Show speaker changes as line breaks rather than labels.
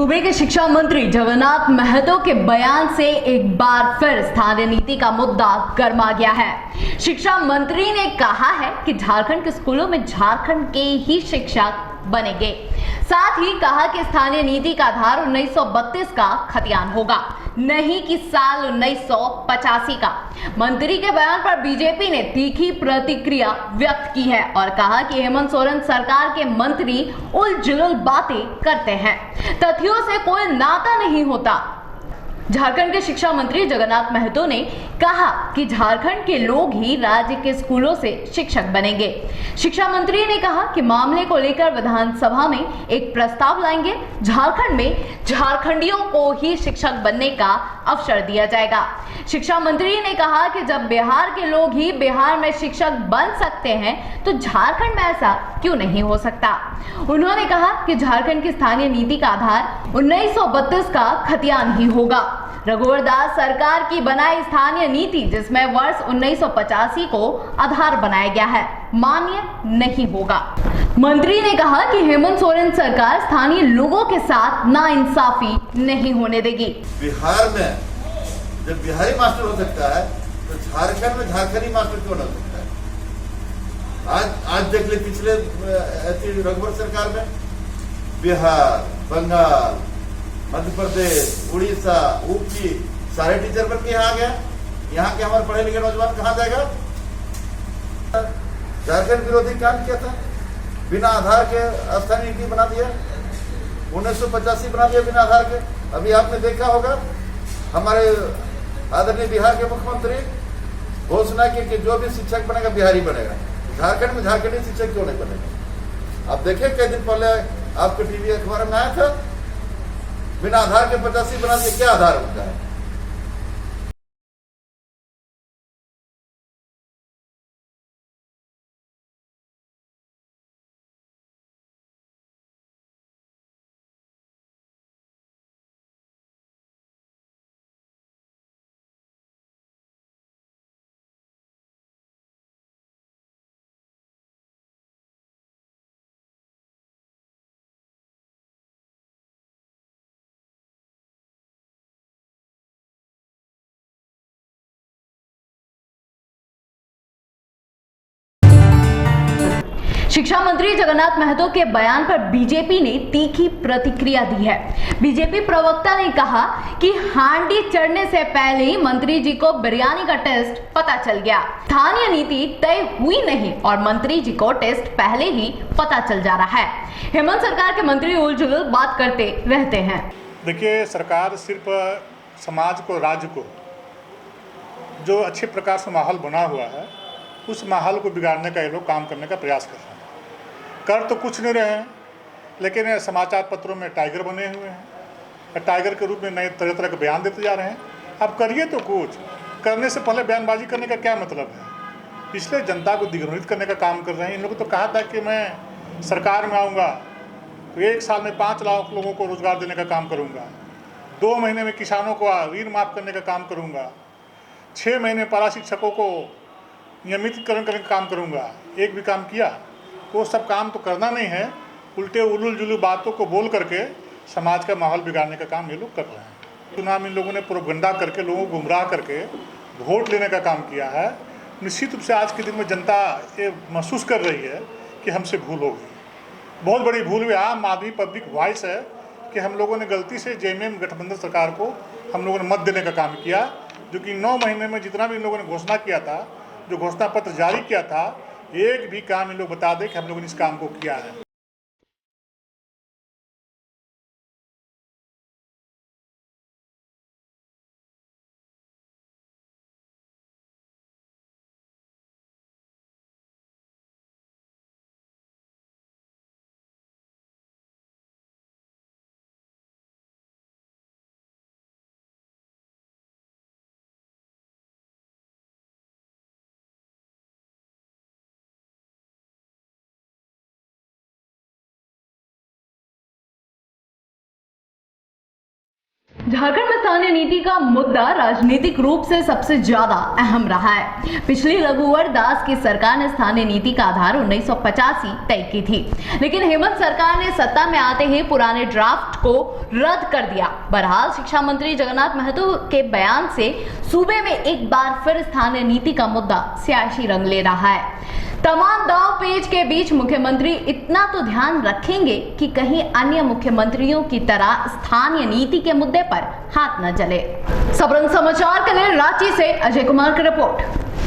सूबे के शिक्षा मंत्री जगन्नाथ महतो के बयान से एक बार फिर स्थानीय नीति का मुद्दा गर्मा गया है। शिक्षा मंत्री ने कहा है कि झारखंड के स्कूलों में झारखंड के ही शिक्षक बनेंगे। साथ ही कहा कि स्थानीय नीति का आधार 1932 का खतियान होगा, नहीं कि साल 1985 का। मंत्री के बयान पर बीजेपी ने तीखी प्रतिक्रिया व्यक्त की है और कहा कि हेमंत सोरेन सरकार के मंत्री उलझुल बातें करते हैं, तथ्यों से कोई नाता नहीं होता। झारखंड के शिक्षा मंत्री जगन्नाथ महतो ने कहा कि झारखंड के लोग ही राज्य के स्कूलों से शिक्षक बनेंगे। शिक्षा मंत्री ने कहा कि मामले को लेकर विधानसभा में एक प्रस्ताव लाएंगे। झारखंड में झारखंडियों को ही शिक्षक बनने का अवसर दिया जाएगा। शिक्षा मंत्री ने कहा कि जब बिहार के लोग ही बिहार में शिक्षक बन सकते हैं तो झारखंड में ऐसा क्यों नहीं हो सकता। उन्होंने कहा कि झारखंड की स्थानीय नीति का आधार 1932 का खतियान ही होगा। रघुवर दास सरकार की बनाई स्थानीय नीति, जिसमें वर्ष 1985 को आधार बनाया गया है, मान्य नहीं होगा। मंत्री ने कहा कि हेमंत सोरेन सरकार स्थानीय लोगों के साथ नाइंसाफी नहीं होने देगी।
बिहार में जब बिहारी मास्टर हो सकता है तो झारखंड में झारखंडी मास्टर क्यों हो सकता है। आज देख ले, पिछले रघुवर सरकार में बिहार, बंगाल, मध्य प्रदेश, उड़ीसा, यूपी सारे टीचर बन के यहाँ आ गया। यहाँ के हमारे पढ़े लिखे नौजवान कहाँ जाएगा। झारखंड विरोधी कांड किया था, बिना आधार के स्थानीय नीति बना दिया, 1985 बना दिया बिना आधार के। अभी आपने देखा होगा हमारे आदरणीय बिहार के मुख्यमंत्री घोषणा की कि जो भी शिक्षक बनेगा बिहारी बनेगा। झारखंड में झारखंडी शिक्षक क्यों नहीं बनेगा। आप देखिए कई दिन पहले आपके टीवी अखबार में आया था, बिना आधार के 85 बना दिया। क्या आधार होता है।
शिक्षा मंत्री जगन्नाथ महतो के बयान पर बीजेपी ने तीखी प्रतिक्रिया दी है। बीजेपी प्रवक्ता ने कहा कि हांडी चढ़ने से पहले ही मंत्री जी को बिरयानी का टेस्ट पता चल गया। स्थानीय नीति तय हुई नहीं और मंत्री जी को टेस्ट पहले ही पता चल जा रहा है। हेमंत सरकार के मंत्री उलझुल बात करते रहते हैं।
देखिए, सरकार सिर्फ समाज को, राज्य को जो अच्छे प्रकार से माहौल बना हुआ है उस माहौल को बिगाड़ने का ये लोग काम करने का प्रयास कर रहे हैं। कर तो कुछ नहीं रहे हैं, लेकिन समाचार पत्रों में टाइगर बने हुए हैं। टाइगर के रूप में नए तरह तरह के बयान देते जा रहे हैं। अब करिए तो कुछ, करने से पहले बयानबाजी करने का क्या मतलब है। इसलिए जनता को दिग्भ्रमित करने का काम कर रहे हैं। इन लोगों तो कहा था कि मैं सरकार में आऊँगा तो 1 साल में 5 लाख लोगों को रोजगार देने का काम करूँगा, 2 महीने में किसानों को ऋण माफ़ करने का काम करूँगा, 6 महीने पारा शिक्षकों को नियमितकरण करने का काम करूँगा। एक भी काम किया? वो सब काम तो करना नहीं है, उल्टे उलूल जुलू बातों को बोल करके समाज का माहौल बिगाड़ने का काम ये लोग कर रहे हैं। चुनाव इन लोगों ने प्रोपगंडा करके लोगों को गुमराह करके वोट लेने का काम किया है। निश्चित रूप से आज के दिन में जनता ये महसूस कर रही है कि हमसे भूल हो गई, बहुत बड़ी भूल हुई। आम आदमी पब्लिक वॉइस है कि हम लोगों ने गलती से जेएमएम गठबंधन सरकार को हम लोगों ने मत देने का काम किया, जो कि 9 महीने में जितना भी इन लोगों ने घोषणा किया था, जो घोषणा पत्र जारी किया था, एक भी काम इन लोग बता दें कि हम लोगों ने इस काम को किया है।
झारखंड में स्थानीय नीति का मुद्दा राजनीतिक रूप से सबसे ज्यादा अहम रहा है। पिछली रघुवर दास की सरकार ने स्थानीय नीति का आधार 1985 तय की थी, लेकिन हेमंत सरकार ने सत्ता में आते ही पुराने ड्राफ्ट को रद्द कर दिया। बहरहाल शिक्षा मंत्री जगन्नाथ महतो के बयान से सूबे में एक बार फिर स्थानीय नीति का मुद्दा सियासी रंग ले रहा है। तमाम दाव पेच के बीच मुख्यमंत्री इतना तो ध्यान रखेंगे कि कहीं अन्य मुख्यमंत्रियों की तरह स्थानीय नीति के मुद्दे पर हाथ न जले। सबरंग समाचार के लिए रांची से अजय कुमार की रिपोर्ट।